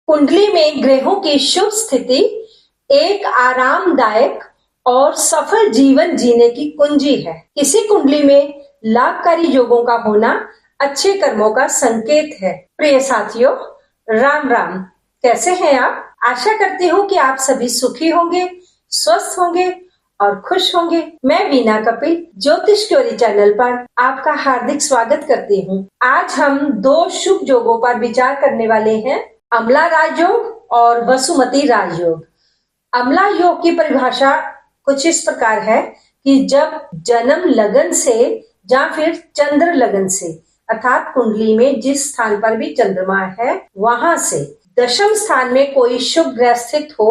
कुंडली में ग्रहों की शुभ स्थिति एक आरामदायक और सफल जीवन जीने की कुंजी है। किसी कुंडली में लाभकारी योगों का होना अच्छे कर्मों का संकेत है। प्रिय साथियों, राम राम। कैसे हैं आप? आशा करती हूँ कि आप सभी सुखी होंगे, स्वस्थ होंगे और खुश होंगे। मैं वीना कपिल ज्योतिष क्योरी चैनल पर आपका हार्दिक स्वागत करती हूँ। आज हम दो शुभ योगों पर विचार करने वाले हैं, अमला राजयोग और वसुमती राजयोग। अमला योग की परिभाषा कुछ इस प्रकार है कि जब जन्म लगन से या फिर चंद्र लगन से अर्थात कुंडली में जिस स्थान पर भी चंद्रमा है वहां से दशम स्थान में कोई शुभ ग्रह स्थित हो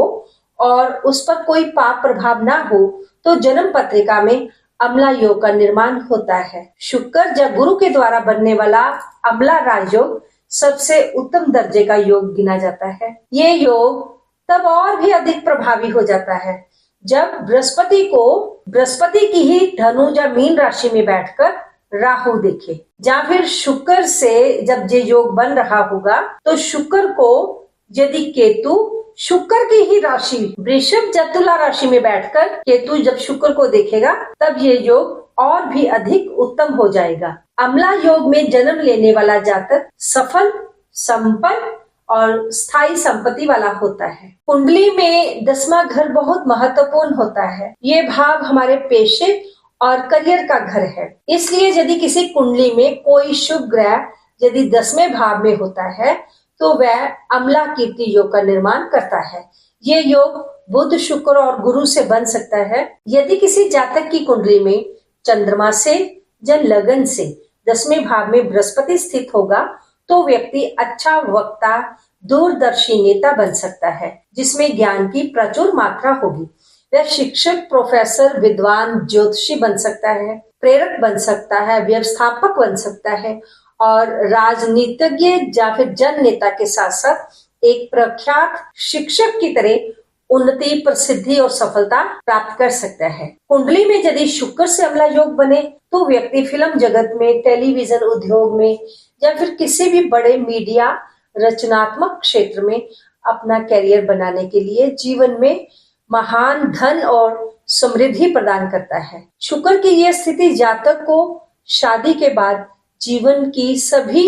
और उस पर कोई पाप प्रभाव ना हो तो जन्म पत्रिका में अमला योग का निर्माण होता है। शुक्र या गुरु के द्वारा बनने वाला अमला राजयोग सबसे उत्तम दर्जे का योग गिना जाता है। ये योग तब और भी अधिक प्रभावी हो जाता है जब बृहस्पति की ही धनु या मीन राशि में बैठकर राहु देखे, या फिर शुक्र से जब ये योग बन रहा होगा तो शुक्र को यदि केतु शुक्र की ही राशि वृषभ या तुला राशि में बैठकर केतु जब शुक्र को देखेगा तब ये योग और भी अधिक उत्तम हो जाएगा। अमला योग में जन्म लेने वाला जातक सफल, संपन्न और स्थायी संपत्ति वाला होता है। कुंडली में 10वां घर बहुत महत्वपूर्ण होता है। ये भाव हमारे पेशे और करियर का घर है। इसलिए यदि किसी कुंडली में कोई शुभ ग्रह यदि 10वें भाव में होता है तो वह अमला कीर्ति योग का निर्माण करता है। ये योग बुध, शुक्र और गुरु से बन सकता है। यदि किसी जातक की कुंडली में चंद्रमा से या लगन से 10वें भाव में बृहस्पति स्थित होगा तो व्यक्ति अच्छा वक्ता, दूरदर्शी नेता बन सकता है जिसमें ज्ञान की प्रचुर मात्रा होगी। वह शिक्षक, प्रोफेसर, विद्वान, ज्योतिषी बन सकता है, प्रेरक बन सकता है, व्यवस्थापक बन सकता है और राजनीतिज्ञ या फिर जन नेता के साथ साथ एक प्रख्यात शिक्षक की तरह उन्नति, प्रसिद्धि और सफलता प्राप्त कर सकता है। कुंडली में यदि शुक्र से अमला योग बने तो व्यक्ति फिल्म जगत में, टेलीविजन उद्योग में या फिर किसी भी बड़े मीडिया रचनात्मक क्षेत्र में अपना करियर बनाने के लिए जीवन में महान धन और समृद्धि प्रदान करता है। शुक्र की यह स्थिति जातक को शादी के बाद जीवन की सभी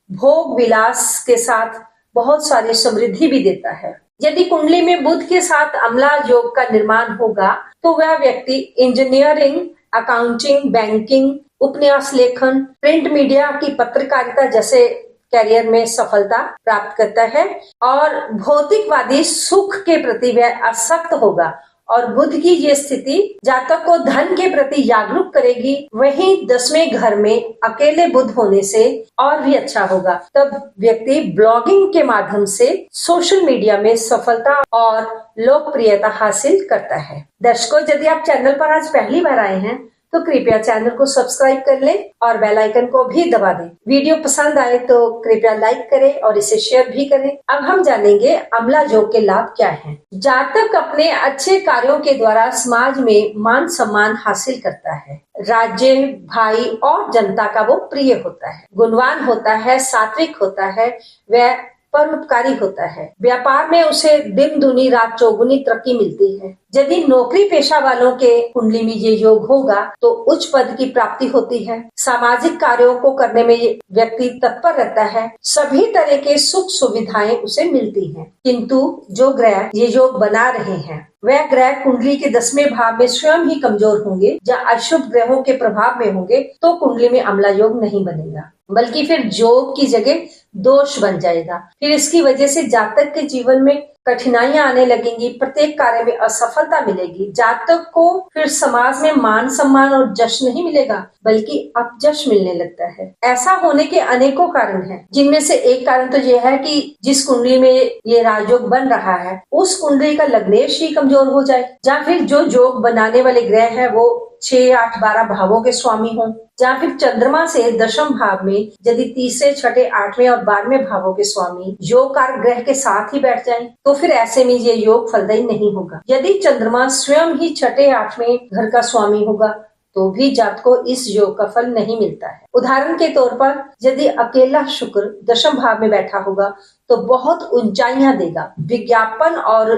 भोग विलास के साथ बहुत सारी समृद्धि भी देता है। यदि कुंडली में बुध के साथ अमला योग का निर्माण होगा तो वह व्यक्ति इंजीनियरिंग, अकाउंटिंग, बैंकिंग, उपन्यास लेखन, प्रिंट मीडिया की पत्रकारिता जैसे करियर में सफलता प्राप्त करता है और भौतिकवादी सुख के प्रति वह आसक्त होगा। और बुध की ये स्थिति जातक को धन के प्रति जागरूक करेगी। वहीं 10वें घर में अकेले बुध होने से और भी अच्छा होगा। तब व्यक्ति ब्लॉगिंग के माध्यम से सोशल मीडिया में सफलता और लोकप्रियता हासिल करता है। दर्शकों, यदि आप चैनल पर आज पहली बार आए हैं तो कृपया चैनल को सब्सक्राइब कर लें और बेल आइकन को भी दबा दें। वीडियो पसंद आए तो कृपया लाइक करें और इसे शेयर भी करें। अब हम जानेंगे अमला योग के लाभ क्या हैं। जातक अपने अच्छे कार्यों के द्वारा समाज में मान सम्मान हासिल करता है। राज्य, भाई और जनता का वो प्रिय होता है, गुणवान होता है, सात्विक होता है, वह परोपकारी होता है। व्यापार में उसे दिन दुनी रात चौगुनी तरक्की मिलती है। यदि नौकरी पेशा वालों के कुंडली में ये योग होगा तो उच्च पद की प्राप्ति होती है। सामाजिक कार्यों को करने में ये व्यक्ति तत्पर रहता है। सभी तरह के सुख सुविधाएं उसे मिलती हैं। किंतु जो ग्रह ये योग बना रहे हैं वह ग्रह कुंडली के 10वें भाव में स्वयं ही कमजोर होंगे या अशुभ ग्रहों के प्रभाव में होंगे तो कुंडली में अमला योग नहीं बनेगा, बल्कि फिर योग की जगह दोष बन जाएगा। फिर इसकी वजह से जातक के जीवन में कठिनाइयां आने लगेंगी, प्रत्येक कार्य में असफलता मिलेगी। जातक को फिर समाज में मान सम्मान और जश्न नहीं मिलेगा बल्कि अपजश मिलने लगता है। ऐसा होने के अनेकों कारण हैं, जिनमें से एक कारण तो यह है कि जिस कुंडली में ये राजयोग बन रहा है उस कुंडली का लग्नेश ही कमजोर हो जाए, या फिर जो योग बनाने वाले ग्रह है वो 6, 8, 12 भावों के स्वामी हों, या फिर चंद्रमा से दशम भाव में यदि तीसरे, छठे, 8वें और 12वें भावों के स्वामी योग कारक ग्रह के साथ ही बैठ जाएं, तो फिर ऐसे में ये योग फलदायी नहीं होगा। यदि चंद्रमा स्वयं ही छठे, 8वें घर का स्वामी होगा तो भी जातक को इस योग का फल नहीं मिलता है। उदाहरण के तौर पर यदि अकेला शुक्र दशम भाव में बैठा होगा तो बहुत ऊंचाइयां देगा, विज्ञापन और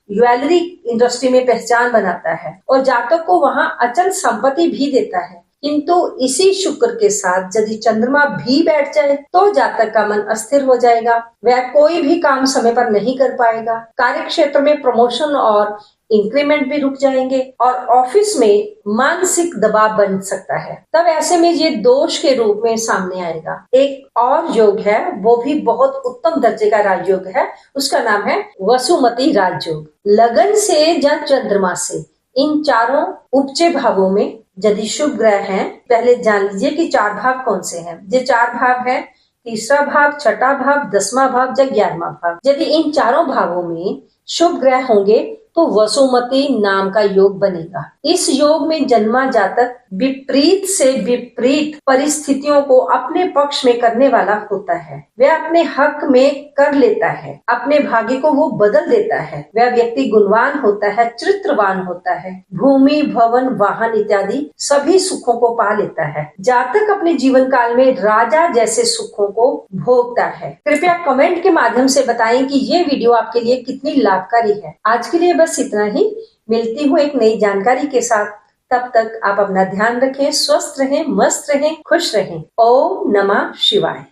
ज्वेलरी इंडस्ट्री में पहचान बनाता है और जातक को वहां अचल संपत्ति भी देता है। किंतु इसी शुक्र के साथ यदि चंद्रमा भी बैठ जाए तो जातक का मन अस्थिर हो जाएगा, वह कोई भी काम समय पर नहीं कर पाएगा, कार्य क्षेत्र में प्रमोशन और इंक्रीमेंट भी रुक जाएंगे और ऑफिस में मानसिक दबाव बन सकता है। तब ऐसे में ये दोष के रूप में सामने आएगा। एक और योग है, वो भी बहुत उत्तम दर्जे का राजयोग है, उसका नाम है वसुमती राजयोग। लगन से या चंद्रमा से, इन चारों उपचय भावों में यदि शुभ ग्रह हैं, पहले जान लीजिए कि 4 भाव कौन से हैं। ये 4 भाव हैं, तीसरा भाव, छठा भाव, 10वां भाव या 11वां भाव। यदि इन चारों भावों में शुभ ग्रह होंगे तो वसुमती नाम का योग बनेगा। इस योग में जन्मा जातक विपरीत से विपरीत परिस्थितियों को अपने पक्ष में करने वाला होता है। वह अपने हक में कर लेता है, अपने भाग्य को वो बदल देता है। वह व्यक्ति गुणवान होता है, चरित्रवान होता है, भूमि, भवन, वाहन इत्यादि सभी सुखों को पा लेता है। जातक अपने जीवन काल में राजा जैसे सुखों को भोगता है। कृपया कमेंट के माध्यम से बताएं कि ये वीडियो आपके लिए कितनी लाभकारी है। आज के लिए बस इतना ही। मिलती हूँ एक नई जानकारी के साथ। तब तक आप अपना ध्यान रखें, स्वस्थ रहें, मस्त रहें, खुश रहें। ओम नमः शिवाय।